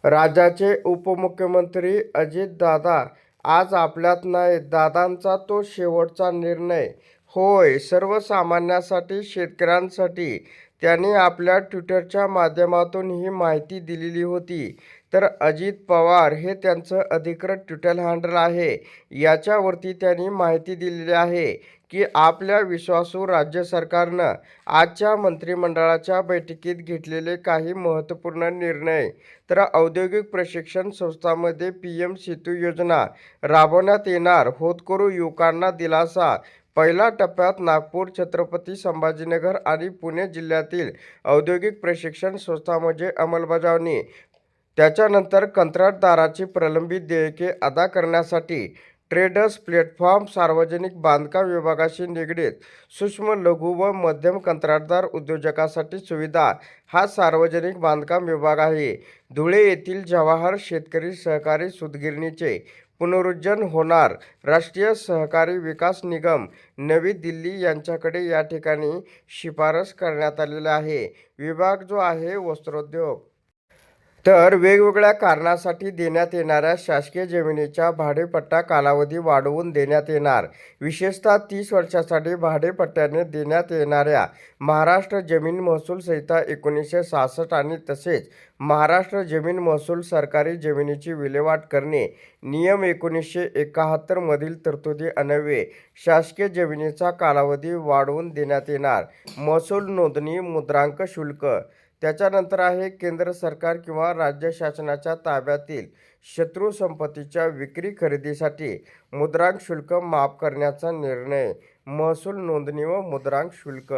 राज्याचे उपमुख्यमंत्री अजितदादा आज आपल्यात नाहीत. दादांचा तो शेवटचा निर्णय. होय, सर्वसामान्यांसाठी, शेतकऱ्यांसाठी त्यांनी आपल्या ट्विटरच्या माध्यमातून ही माहिती दिलेली होती. तर अजित पवार हे त्यांचं अधिकृत ट्विटर हँडल आहे. याच्यावरती त्यांनी माहिती दिलेली आहे की आपल्या विश्वासू राज्य सरकारनं आजच्या मंत्रिमंडळाच्या बैठकीत घेतलेले काही महत्त्वपूर्ण निर्णय. तर औद्योगिक प्रशिक्षण संस्थांमध्ये PM सेतू योजना राबवण्यात येणार. होतकरू युवकांना दिलासा. पहिल्या टप्प्यात नागपूर, छत्रपती संभाजीनगर आणि पुणे जिल्ह्यातील औद्योगिक प्रशिक्षण संस्थांमध्ये अंमलबजावणी. त्याच्यानंतर कंत्राटदाराची प्रलंबित देयके अदा करण्यासाठी ट्रेडर्स प्लॅटफॉर्म. सार्वजनिक बांधकाम विभागाशी निगडीत सूक्ष्म, लघु व मध्यम कंत्राटदार उद्योजकांसाठी सुविधा. हा सार्वजनिक बांधकाम विभाग आहे. धुळे येथील जवाहर शेतकरी सहकारी सूतगिरणीचे पुनरुज्जीवन होणार. राष्ट्रीय सहकारी विकास निगम, नवी दिल्ली यांच्याकडे या ठिकाणी शिफारस करण्यात आलेली आहे. विभाग जो आहे वस्त्रोद्योग. तर वेगवेगळ्या कारणासाठी देण्यात येणाऱ्या शासकीय जमिनीचा भाडेपट्टा कालावधी वाढवून देण्यात येणार. विशेषतः 30 वर्षांसाठी भाडेपट्ट्याने देण्यात येणाऱ्या महाराष्ट्र जमीन महसूल संहिता 1966 आणि तसेच महाराष्ट्र जमीन महसूल सरकारी जमिनीची विल्हेवाट करणे नियम 1971 मधील तरतुदी अन्वये शासकीय जमिनीचा कालावधी वाढवून देण्यात येणार. महसूल नोंदणी, मुद्रांक शुल्क. त्याच्यानंतर आहे केंद्र सरकार किंवा राज्य शासनाच्या ताब्यातील शत्रू संपत्तीच्या विक्री खरेदीसाठी मुद्रांक शुल्क माफ करण्याचा निर्णय. महसूल नोंदणी व मुद्रांक शुल्क.